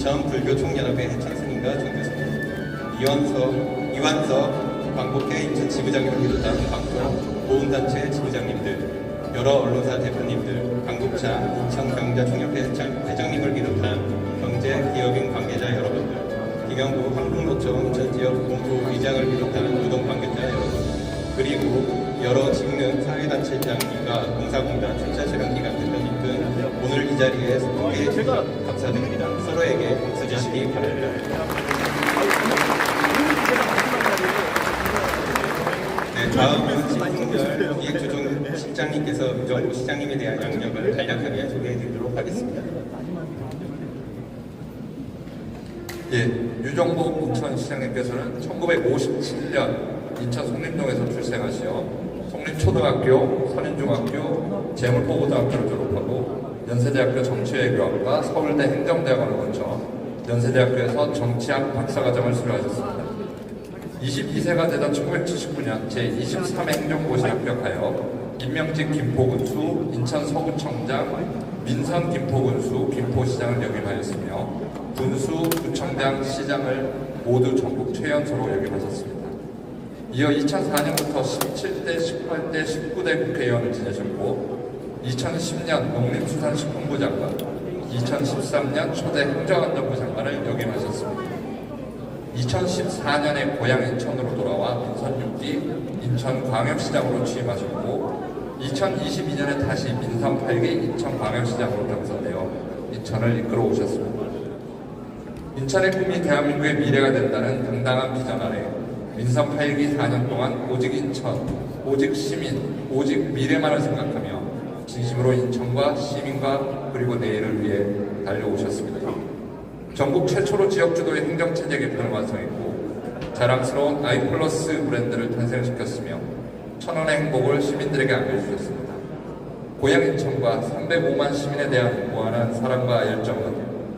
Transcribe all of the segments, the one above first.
인천불교총연합회 해창스님과 종교스님, 이완석 광복회 인천 지부장님을 비롯한 방송 보훈단체 지부장님들, 여러 언론사 대표님들, 광복창 인천경자총협회 회장님을 비롯한 경제 기업인 관계자 여러분들, 김영구 한국노총 인천지역 본부의장을 비롯한 노동 관계자 여러분, 그리고 여러 직능 사회단체장님과 봉사공단 출자재단기관 대표님 등 오늘 이 자리에 함께해 주셔서 감사드립니다. 서로에게 박수 주시기 바랍니다. 네, 다음은 진승별 기획조정 실장님께서 유정부 시장님에 대한 양력을 간략하게 소개해 드리도록 하겠습니다. 예, 유정복 인천시장님께서는 1957년 인천 송림동에서 출생하시어 송림초등학교, 선인중학교, 재물포고등학교를 졸업하고 연세대학교 정치외교학과 서울대 행정대학원을 거쳐 연세대학교에서 정치학 박사과정을 수료하셨습니다. 22세가 되던 1979년 제23회 행정고시에 합격하여 임명직 김포군수, 인천 서구청장, 민선 김포군수, 김포시장을 역임하였으며 군수, 구청장, 시장을 모두 전국 최연소로 역임하셨습니다. 이어 2004년부터 17대, 18대, 19대 국회의원을 지내셨고 2010년 농림수산식품부 장관, 2013년 초대 행정안전부 장관을 역임하셨습니다. 2014년에 고향 인천으로 돌아와 민선 6기 인천광역시장으로 취임하셨고 2022년에 다시 민선 8기 인천광역시장으로 당선되어 인천을 이끌어 오셨습니다. 인천의 꿈이 대한민국의 미래가 된다는 당당한 비전 아래 민선 8기 4년 동안 오직 인천, 오직 시민, 오직 미래만을 생각하며 진심으로 인천과 시민과 그리고 내일을 위해 달려오셨습니다. 전국 최초로 지역주도의 행정체제 개편을 완성했고 자랑스러운 아이플러스 브랜드를 탄생시켰으며 천원의 행복을 시민들에게 안겨주셨습니다. 고향 인천과 305만 시민에 대한 무한한 사랑과 열정은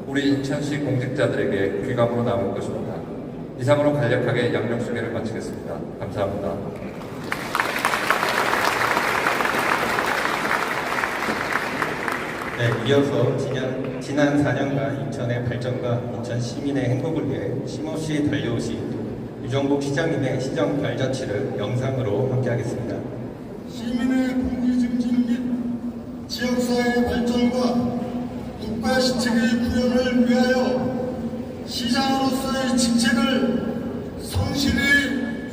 우리 인천시 공직자들에게 귀감으로 남을 것입니다. 이상으로 간략하게 양력 소개를 마치겠습니다. 감사합니다. 네, 이어서 지난 4년간 인천의 발전과 인천 시민의 행복을 위해 쉼없이 달려오신 유정복 시장님의 시정 발자취를 영상으로 함께하겠습니다. 시민의 공기 증진 및 지역사회의 발전과 국가 시책의 구현을 위하여 시장으로서의 직책을 성실히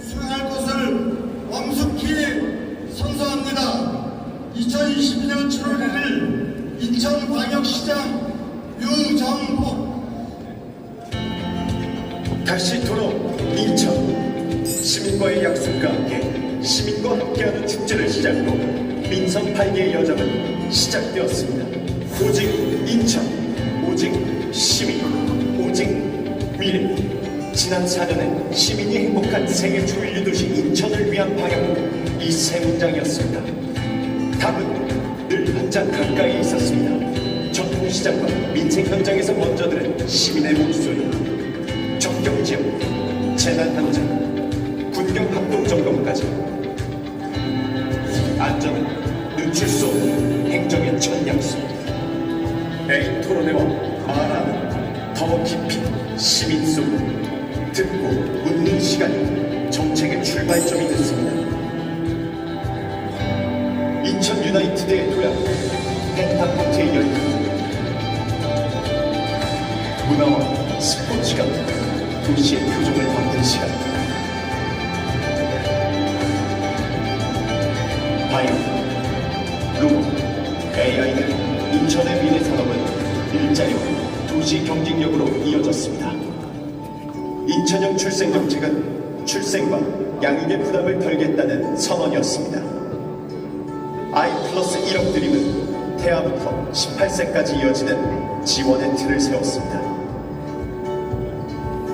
수행할 것을 엄숙히 선서합니다. 2022년 7월 1일 인천광역시장 유정복. 다시 돌아온 인천. 시민과의 약속과 함께 시민과 함께하는 축제를 시작으로 민선 8기의 여정은 시작되었습니다. 오직 인천, 오직 시민, 오직 미래. 지난 4년은 시민이 행복한 세계 조일류 도시 인천을 위한 방향은 이 세 문장이었습니다. 답은 늘 한 장 가까이 있었습니다. 전통시장과 민생 현장에서 먼저 들은 시민의 목소리. 적경지역, 재난현장, 군경합동점검까지 안전은 늦출 수 없는 행정의 첫 약속. A 토론회와 말하는 더 깊이 시민 속으로 듣고 묻는 시간이 정책의 출발점이 됐습니다. 인천 유나이티드의 도약 펜타포트의 열기, 문화와 스포츠가 도시의 표정을 바꾼 시간. 바이오, 로봇, AI는 인천의 미래 산업은 일자리와 도시 경쟁력으로 이어졌습니다. 인천형 출생 정책은 출생과 양육의 부담을 덜겠다는 선언이었습니다. I+1억 드림은 태아부터 18세까지 이어지는 지원의 틀을 세웠습니다.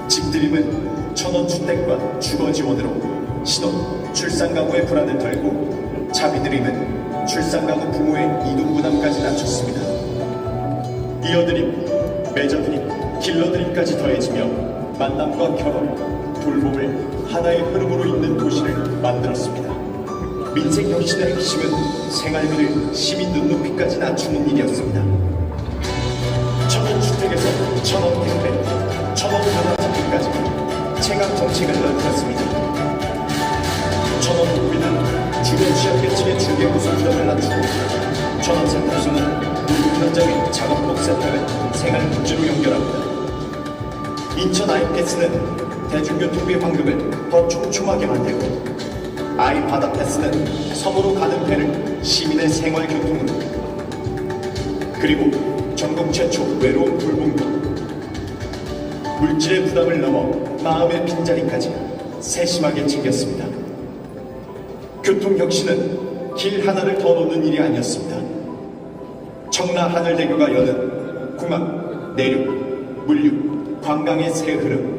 집드림은 천원주택과 주거지원으로 신혼, 출산가구의 불안을 덜고 자비드림은 출산가구 부모의 이동부담까지 낮췄습니다. 이어드림, 맺어드림, 길러드림까지 더해지며 만남과 결혼, 돌봄을 하나의 흐름으로 잇는 도시를 만들었습니다. 민생 혁신의 핵심은 생활비를 시민 눈높이까지 낮추는 일이었습니다. 천원주택에서 천원 택배, 시행한 정책을 넓혔습니다. 전원국민은 주변 취약계층의 중개보수 부담을 낮추고 전원세탁소는 노동 현장의 작업복 세탁을 생활 복지로 연결합니다. 인천 아이패스는 대중교통비 환급을 더 촘촘하게 만들고 아이바다 패스는 섬으로 가는 배를 시민의 생활교통으로, 그리고 전국 최초 외로움 돌봄도 물질의 부담을 넘어 마음의 빈자리까지 세심하게 챙겼습니다. 교통혁신은 길 하나를 더 놓는 일이 아니었습니다. 청라 하늘대교가 여는 공항, 내륙, 물류, 관광의 새 흐름,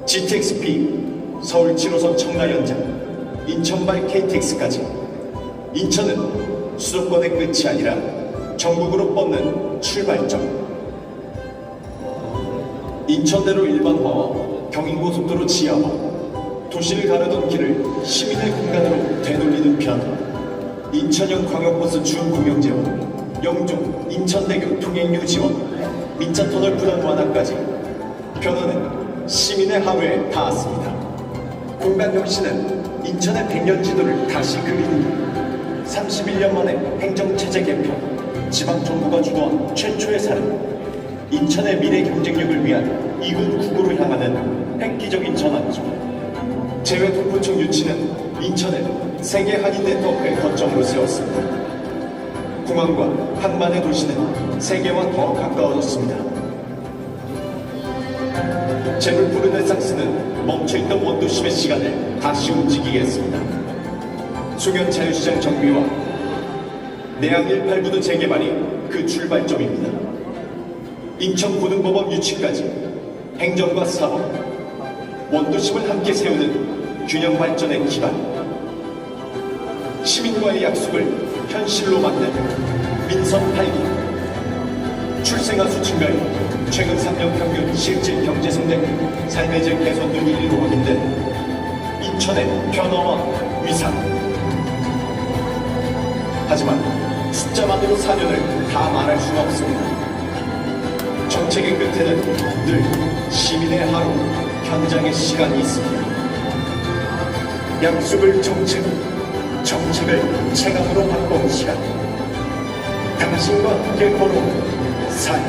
GTX-B, 서울 7호선 청라 연장, 인천발 KTX까지 인천은 수도권의 끝이 아니라 전국으로 뻗는 출발점. 인천대로 일반화와 경인고속도로 지하화, 도시를 가르던 길을 시민의 공간으로 되돌리는 변화, 인천형 광역버스 준공영제와 영종, 인천대교 통행료 지원, 민자터널 부담 완화까지 변화는 시민의 하루에 닿았습니다. 공간혁신은 인천의 100년 지도를 다시 그리는 31년 만에 행정체제 개편, 지방정부가 주도한 최초의 사례, 인천의 미래 경쟁력을 위한 이군 국구로 향하는 획기적인 전환이죠. 재외동포청 유치는 인천을 세계 한인 네트워크의 거점으로 세웠습니다. 공항과 항만의 도시는 세계와 더 가까워졌습니다. 재물포 르네상스는 멈춰있던 원도심의 시간을 다시 움직이게 했습니다. 송현 자유시장 정비와 내양 189도 재개발이 그 출발점입니다. 인천고등법원 유치까지 행정과 사법, 원도심을 함께 세우는 균형 발전의 기반, 시민과의 약속을 현실로 만든 민선 8기, 출생아 수 증가율, 최근 3년 평균 실질 경제 성장, 삶의 질 개선 등이 일로 확인된 인천의 변화와 위상. 하지만 숫자만으로 4년을 다 말할 수는 없습니다. 정책의 끝에는 늘 시민의 하루, 현장의 시간이 있습니다. 약속을 정책, 정책을 체감으로 바꿔온 시간. 당신과 함께 걸어온 삶.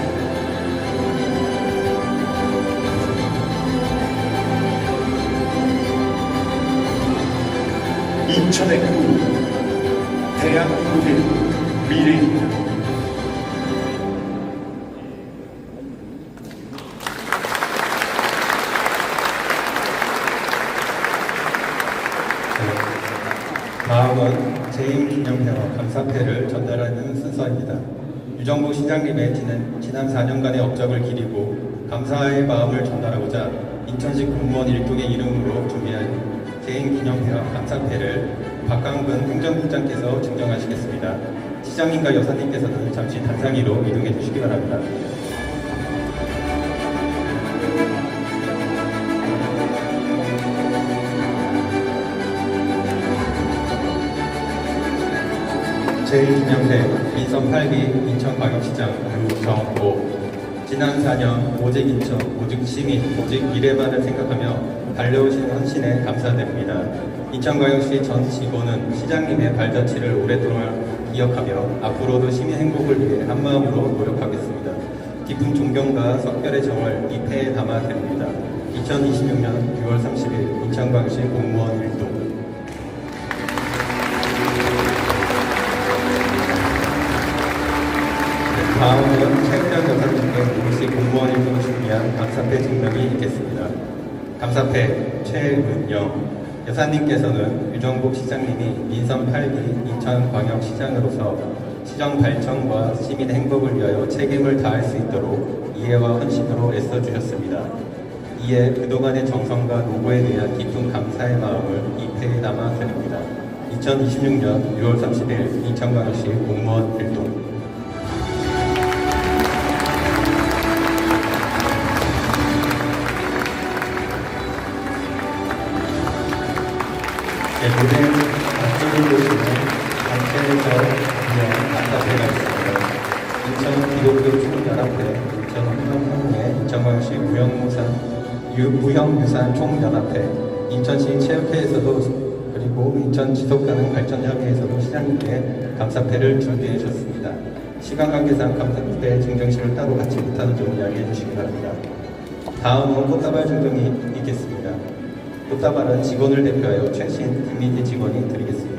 인천의 꿈, 대한민국의 미래입니다. 다음은 재임기념회와 감사패를 전달하는 순서입니다. 유정복 시장님의 지난 4년간의 업적을 기리고 감사의 마음을 전달하고자 인천시 공무원 일동의 이름으로 준비한 재임기념회와 감사패를 박강근 행정국장께서 증정하시겠습니다. 시장님과 여사님께서는 잠시 단상위로 이동해 주시기 바랍니다. 제2기념회 민선 8기 인천광역시장 유정복. 지난 4년 오직 인천, 오직 시민, 오직 미래만을 생각하며 달려오신 헌신에 감사드립니다. 인천광역시 전 직원은 시장님의 발자취를 오랫동안 기억하며 앞으로도 시민 행복을 위해 한마음으로 노력하겠습니다. 깊은 존경과 석별의 정을 이 패에 담아드립니다. 2026년 6월 30일 인천광역시 공무원 일동. 다음은 최은영 여사님께 우리시 공무원 일동을 준비한 감사패 증명이 있겠습니다. 감사패 최은영 여사님께서는 유정복 시장님이 민선 8기 인천광역시장으로서 시정 발전과 시민 행복을 위하여 책임을 다할 수 있도록 이해와 헌신으로 애써주셨습니다. 이에 그동안의 정성과 노고에 대한 깊은 감사의 마음을 이 패에 담아 드립니다. 2026년 6월 30일 인천광역시 공무원 일동. 모든 앞쪽을 보시면 단체에서 그냥 감사패가 있습니다. 인천 기독교 총연합회, 인천 환경협회, 인천광역시 무형무산, 무형유산 총연합회, 인천시 체육회에서도 그리고 인천 지속가능발전협의회에서도 시장님께 감사패를 준비해 주셨습니다. 시간 관계상 감사패 증정식을 따로 갖지 못하는 점을 이야기해 주시기 바랍니다. 다음은 꽃다발 증정이 있겠습니다. 꽃다발은 직원을 대표하여 최신 이미지 직원이 드리겠습니다.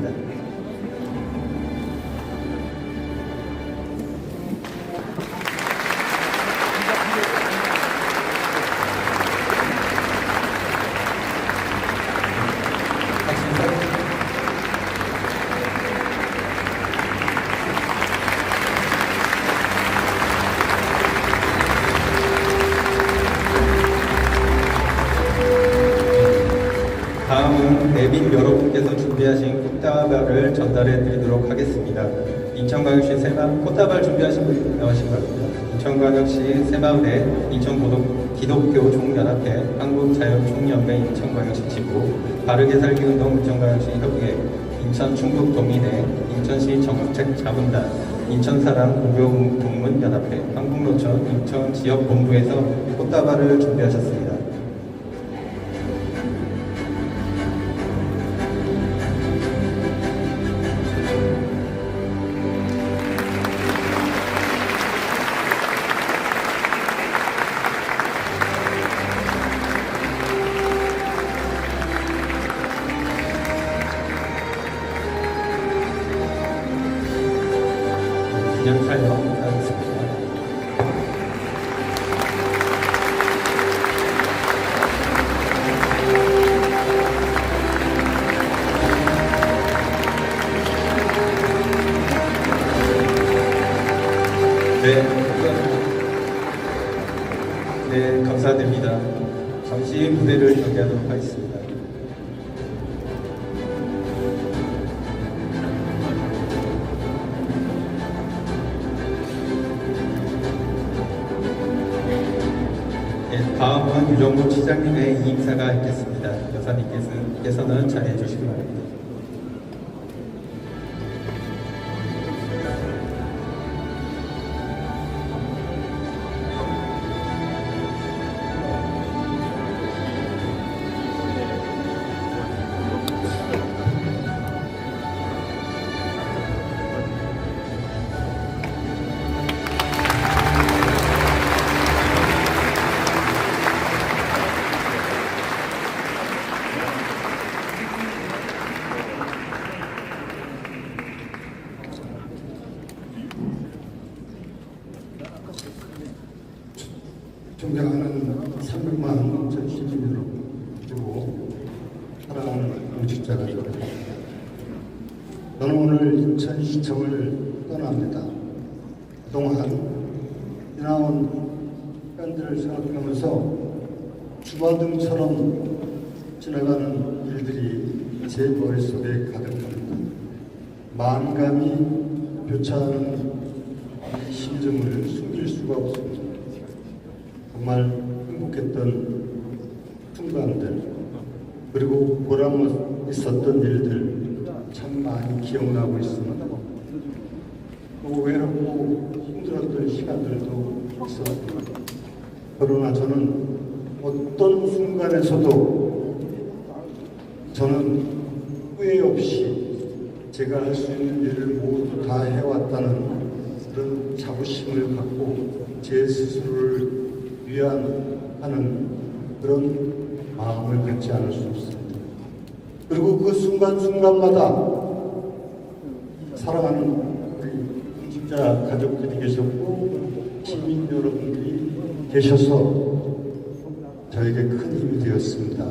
다음은 내빈 여러분께서 준비하신 꽃다발을 전달해 드리도록 하겠습니다. 인천광역시 새마을 꽃다발 준비하신 분 나오신 겁니다. 인천광역시 새마을회 인천기독교 총연합회 한국자유총연맹 인천광역시 지부 바르게 살기 운동 인천광역시 협의회 인천충북도민회 인천시 정책자문단 인천사랑 무교동문연합회 한국노천 인천지역본부에서 꽃다발을 준비하셨습니다. 그냥 촬영하겠습니다. 네, 감사드립니다. 잠시 무대를 경계하도록 하겠습니다. 다음은 유정국 시장님의 이행사가 있겠습니다. 여사님께서는 자리해 주시기 바랍니다. 존경하는 300만 전 시민 여러분, 그리고 사랑하는 공직자 가족, 저는 오늘 인천시청을 떠납니다. 그동안 지나온 시간들을 생각하면서 주마등처럼 지나가는 일들이 제 머릿속에 가득합니다. 만감이 교차하는 이 심정을 숨길 수가 없습니다. 정말 행복했던 순간들, 그리고 보람 있었던 일들 참 많이 기억나고 있습니다. 또 외롭고 힘들었던 시간들도 있었습니다. 그러나 저는 어떤 순간에서도 저는 후회 없이 제가 할 수 있는 일을 모두 다 해왔다는 그런 자부심을 갖고 제 스스로를 위안하는 그런 마음을 갖지 않을 수 없습니다. 그리고 그 순간순간마다 사랑하는 우리 공직자 가족들이 계셨고 시민 여러분들이 계셔서 저에게 큰 힘이 되었습니다.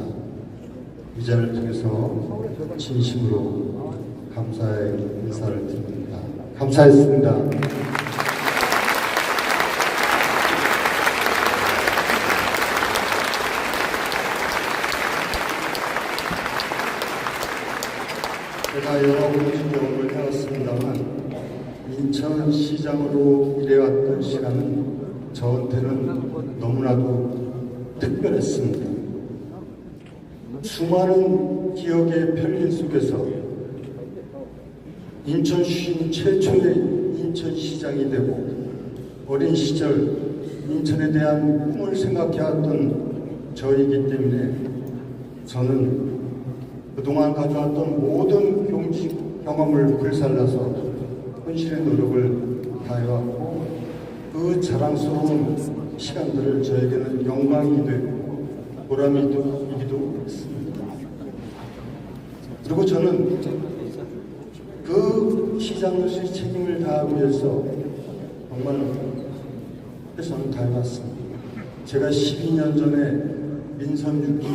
이 자리를 통해서 진심으로 감사의 인사를 드립니다. 감사했습니다. 제가 여러 공직 경험을 해왔습니다만 인천시장으로 일해왔던 시간은 저한테는 너무나도 특별했습니다. 수많은 기억의 편린 속에서 인천시 최초의 인천시장이 되고 어린 시절 인천에 대한 꿈을 생각해왔던 저이기 때문에 저는 그동안 가져왔던 모든 경직 경험을 불살라서 혼신의 노력을 다해왔고 그 자랑스러운 시간들을 저에게는 영광이 되고 보람이기도 했습니다. 그리고 저는 그 시장으로서의 책임을 다하기 위해서 정말 최선을 다해왔습니다. 제가 12년 전에 민선 6기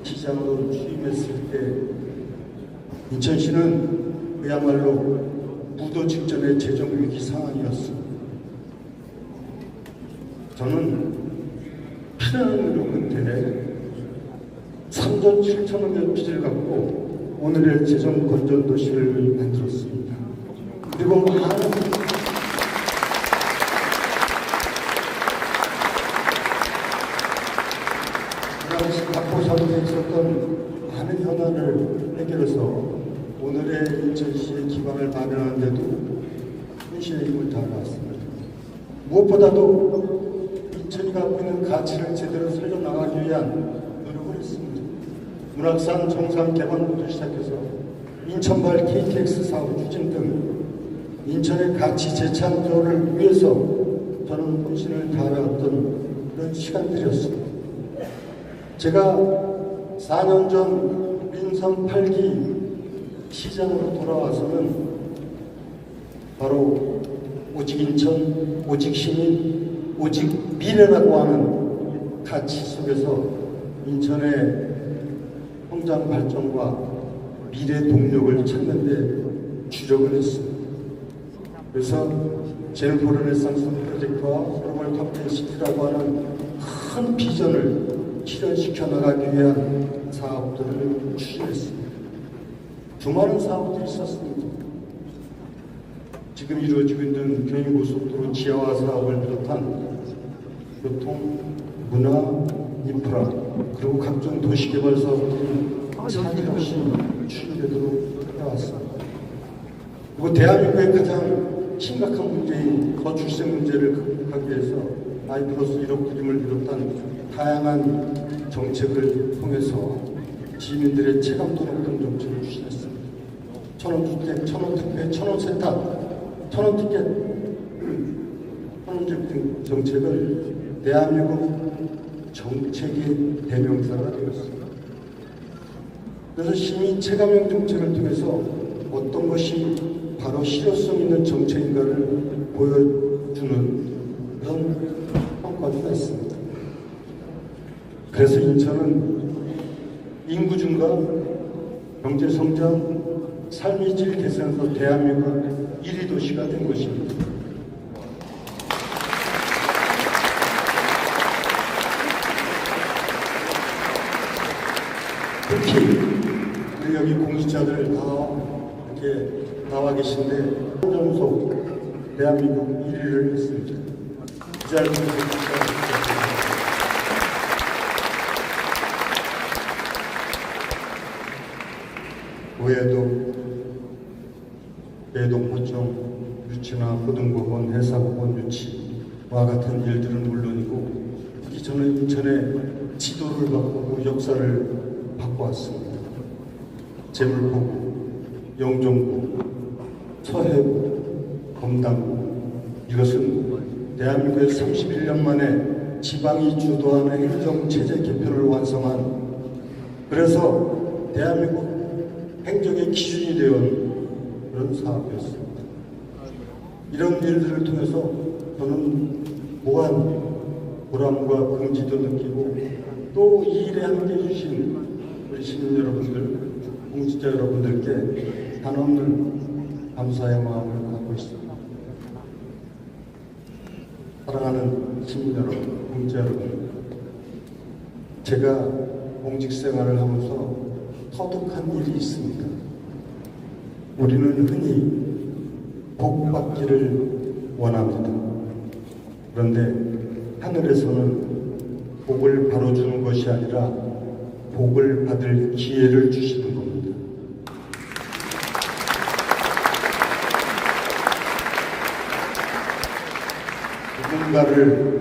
시장으로 취임했을 때 인천시는 그야말로 무도 직전의 재정 위기 상황이었습니다. 저는 피나는 노력 끝에 3조 7천억의 빚을 갖고 오늘의 재정 건전 도시를 만들었습니다. 그리고 많은 그 당시 박보사도에 있었던 많은 현안을 해결해서 오늘의 인천시의 기반을 마련하는 데도 혼신의 힘을 다해왔습니다. 무엇보다도 인천이 갖고 있는 가치를 제대로 살려나가기 위한 노력을 했습니다. 문학산 정상 개발부터 시작해서 인천발 KTX 사업 추진 등 인천의 가치 재창조를 위해서 저는 혼신을 다해왔던 그런 시간들이었습니다. 제가 4년 전 민선 8기 시장으로 돌아와서는 바로 오직 인천, 오직 시민, 오직 미래라고 하는 가치 속에서 인천의 성장 발전과 미래 동력을 찾는 데 주력을 했습니다. 그래서 제노포 르네상스 프로젝트와 글로벌 컴퓨터시티라고 하는 큰 비전을 실현시켜 나가기 위한 사업들을 추진했습니다. 수많은 사업들이 있었습니다. 지금 이루어지고 있는 경인고속도로 지하화 사업을 비롯한 교통, 문화, 인프라, 그리고 각종 도시개발 사업들이 차질없이 추진되도록 해왔습니다. 그리고 대한민국의 가장 심각한 문제인 거출생 문제를 극복하기 위해서 아이 플러스 1억 그림을 비롯한 다양한 정책을 통해서 시민들의 체감도 높은 정책을 추진했습니다. 천원주택, 천원특배, 천원세탁, 천원티켓, 천원주택 등 정책을 대한민국 정책의 대명사가 되었습니다. 그래서 시민 체감형 정책을 통해서 어떤 것이 바로 실효성 있는 정책인가를 보여주는 그런 평가도 했습니다. 그래서 인천은 인구 증가, 경제 성장, 삶의 질 개선에서 대한민국 1위 도시가 된 것입니다. 특히 우리 여기 공직자들 다 이렇게 나와 계신데 점수 대한민국 1위를 했습니다. 이 자리에 외에도 대동포청 유치나 고등법원, 해사법원 유치와 같은 일들은 물론이고 특히 저는 인천의 지도를 바꾸고 역사를 바꿔왔습니다. 제물포구, 영종구, 서해구, 검당구 이것은 대한민국의 31년 만에 지방이 주도하는 행정체제 개편을 완성한 그래서 대한민국 행정의 기준이 되어온 그런 사업이었습니다. 이런 일들을 통해서 저는 무한 보람과 긍지도 느끼고 또 이 일에 함께 해주신 우리 시민 여러분들, 공직자 여러분들께 한없는 감사의 마음을 갖고 있습니다. 사랑하는 시민 여러분, 공직자 여러분, 제가 공직 생활을 하면서 터득한 일이 있습니다. 우리는 흔히 복 받기를 원합니다. 그런데 하늘에서는 복을 바로 주는 것이 아니라 복을 받을 기회를 주시는 겁니다. 누군가를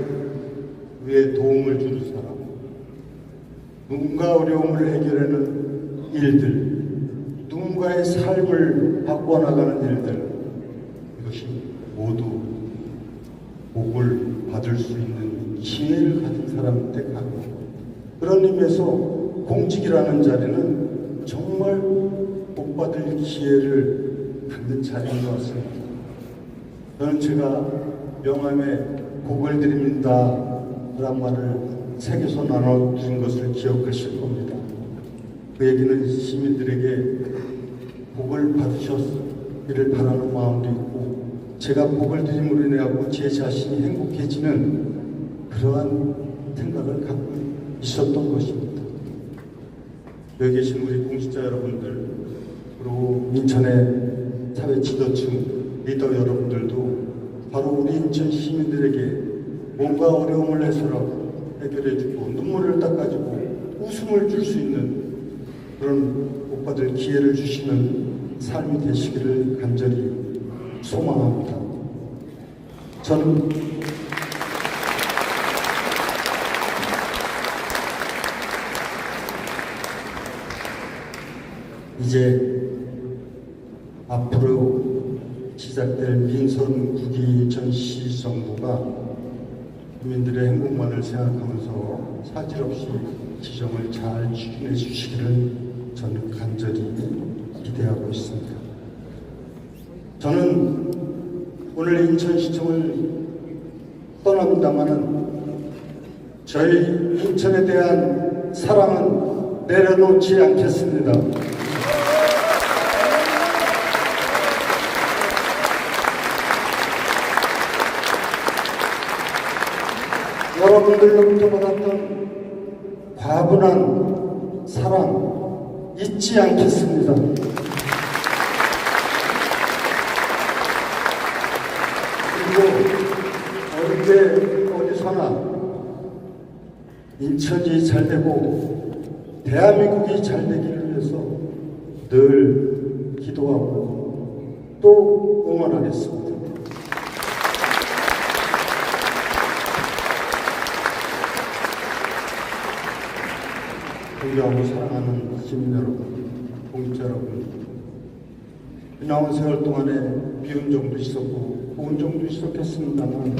위해 도움을 주는 사람, 누군가 어려움을 해결하는 일들, 누군가의 삶을 바꿔나가는 일들, 이것이 모두 복을 받을 수 있는 기회를 가진 사람한테 가고, 그런 의미에서 공직이라는 자리는 정말 복받을 기회를 갖는 자리인 것 같습니다. 저는 제가 명함에 복을 드립니다 라는 말을 새겨서 나눠준 것을 기억하실 겁니다. 그 얘기는 시민들에게 복을 받으셨기를 바라는 마음도 있고, 제가 복을 드림으로 인해 제 자신이 행복해지는 그러한 생각을 갖고 있었던 것입니다. 여기 계신 우리 공직자 여러분들, 그리고 인천의 사회 지도층 리더 여러분들도 바로 우리 인천 시민들에게 뭔가 어려움을 해서라도 해결해주고 눈물을 닦아주고 웃음을 줄 수 있는 그런 복받을 기회를 주시는 삶이 되시기를 간절히 소망합니다. 저는 이제 앞으로 시작될 민선 국위 전시 정부가 국민들의 행복만을 생각하면서 사질 없이 지정을 잘 추진해 주시기를 저는 간절히 기대하고 있습니다. 저는 오늘 인천시청을 떠납니다마는 저희 인천에 대한 사랑은 내려놓지 않겠습니다. 여러분들로부터 받았던 과분한 사랑 잊지 않겠습니다. 그리고 언제 어디서나 인천이 잘 되고 대한민국이 잘 되기를 위해서 늘 기도하고 또 응원하겠습니다. 존경하고 사랑하는 시민 여러분, 공직자 여러분, 지나온 세월 동안에 미운 점도 있었고 좋은 점도 있었겠습니다만,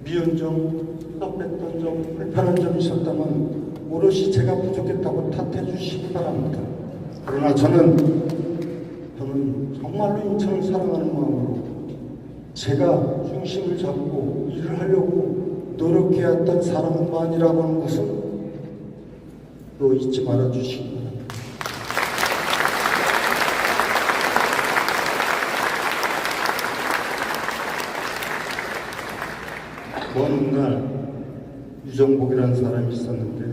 미운 점, 섭했던 점, 불편한 점이 있었다면 오롯이 제가 부족했다고 탓해 주시기 바랍니다. 그러나 저는 정말로 인천을 사랑하는 마음으로 제가 중심을 잡고 일을 하려고 노력해왔던 사람만이라고 하는 것을 또 잊지 말아 주시기 바랍니다. 먼 날 유정복이라는 사람이 있었는데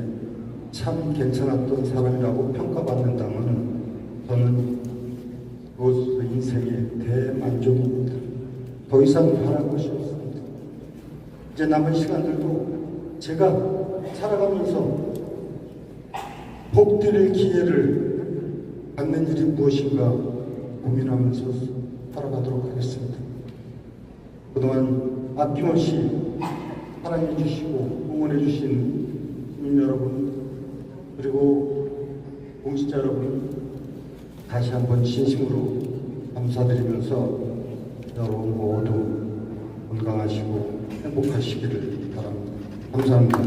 참 괜찮았던 사람이라고 평가받는다면 저는 그것으로 인생의 대만족입니다. 더 이상 바랄 것이 없습니다. 이제 남은 시간들도 제가 살아가면서 복드릴 기회를 갖는 일이 무엇인가 고민하면서 살아가도록 하겠습니다. 그동안 아낌없이 사랑해 주시고 응원해 주신 국민 여러분, 그리고 공직자 여러분, 다시 한번 진심으로 감사드리면서 여러분 모두 건강하시고 행복하시기를 바랍니다. 감사합니다.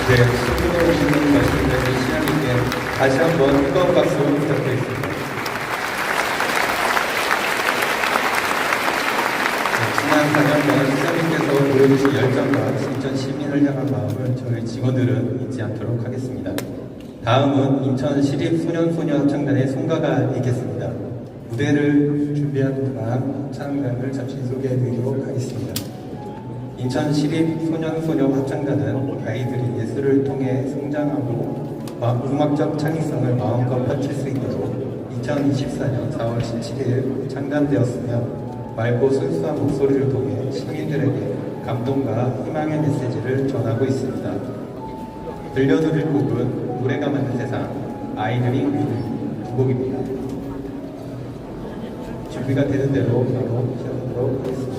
네, 수고해 오시는 말씀드린 시장님께 다시 한번 뜨거운 박수 부탁드리겠습니다. 지난 4년간 시장님께서 보여주신 열정과 인천 시민을 향한 마음을 저희 직원들은 잊지 않도록 하겠습니다. 다음은 인천 시립 소년소녀 합창단의 송가가 있겠습니다. 무대를 준비한 동안 합창단을 잠시 소개해드리도록 하겠습니다. 인천 시립 소년소녀 합창단은 아이들이 예술을 통해 성장하고 음악적 창의성을 마음껏 펼칠 수 있도록 2024년 4월 17일 창단되었으며 맑고 순수한 목소리를 통해 시민들에게 감동과 희망의 메시지를 전하고 있습니다. 들려드릴 곡은 노래가 만든 세상 아이들이 우리를 두 곡입니다. 준비가 되는 대로 바로 시작하도록 하겠습니다.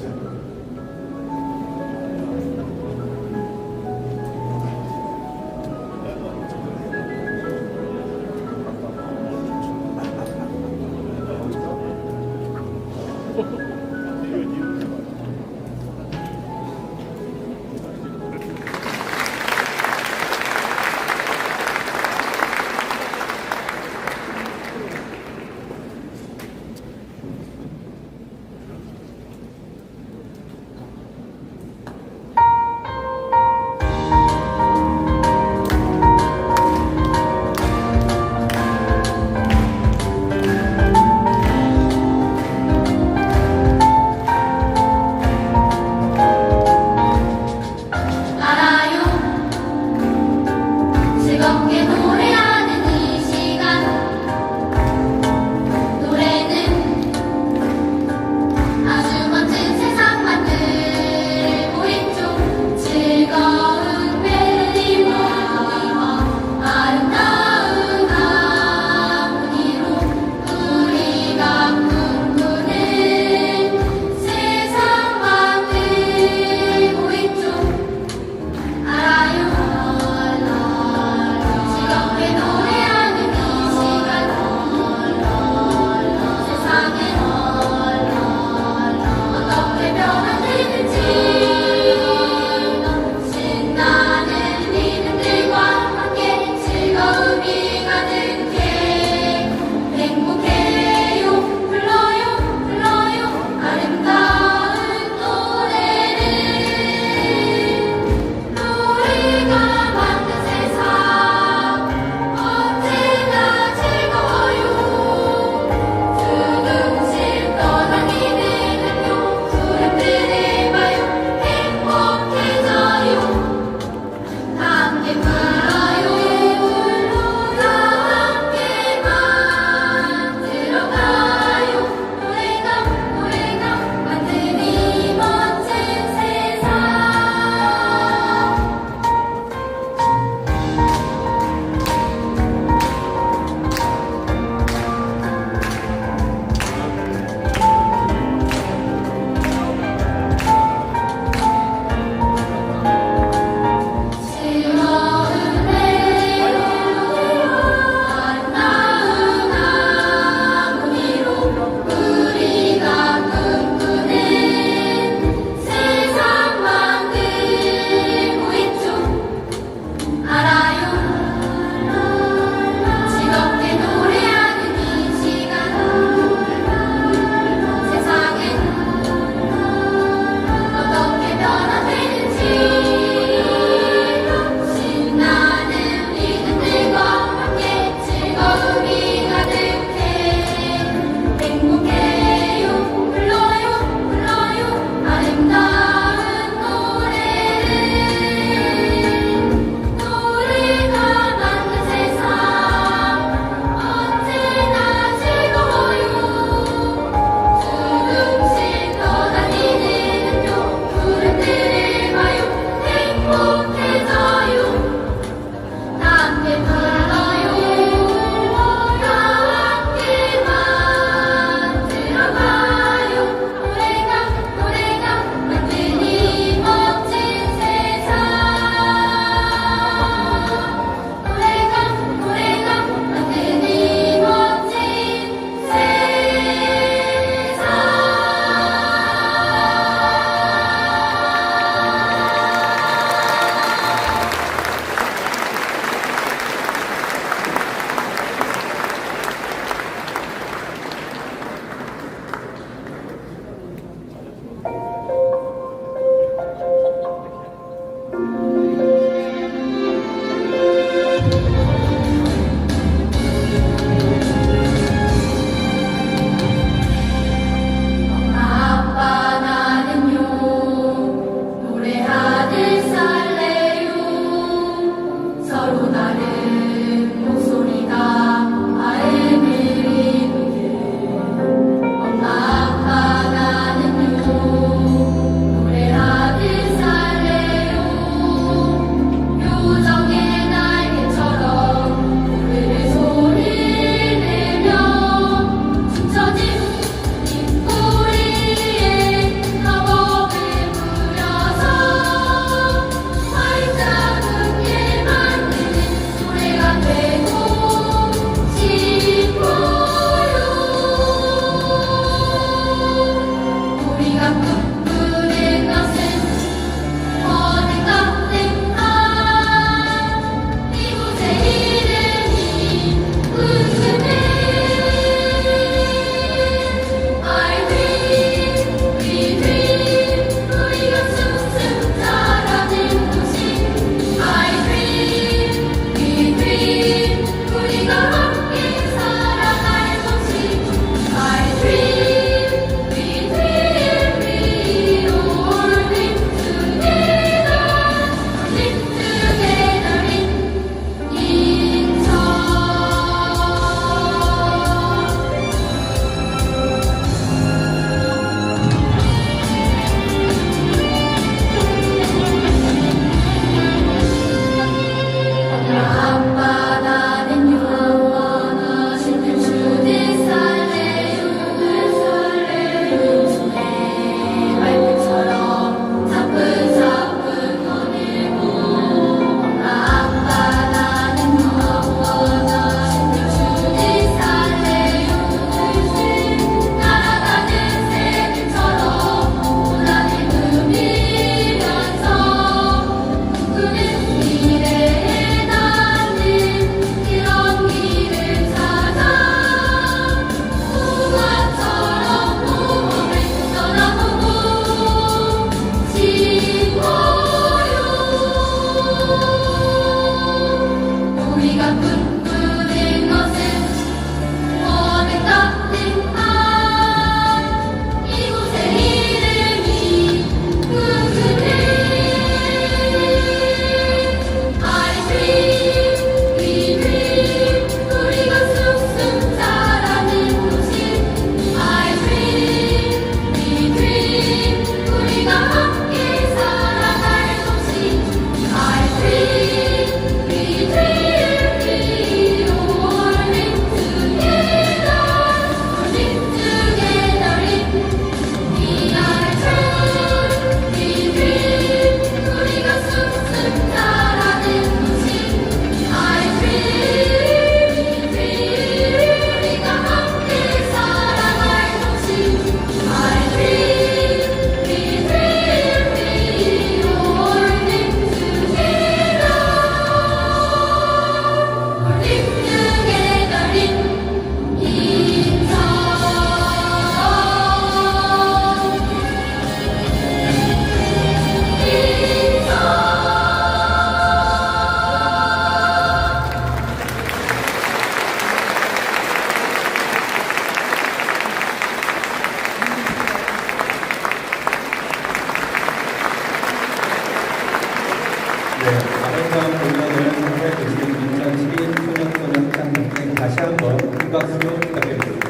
네, 아름다운 공연을 선사해 주신 2012 소년소녀 합창단께 다시 한번 큰 박수로 부탁드립니다.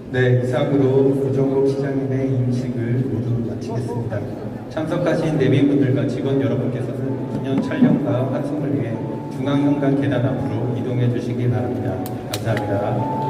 네, 이상으로 구정욱 시장님의 임식을 모두 마치겠습니다. 참석하신 내빈분들과 직원 여러분께서는 기념 촬영과 환송을 위해 중앙현관 계단 앞으로 이동해 주시기 바랍니다. 감사합니다.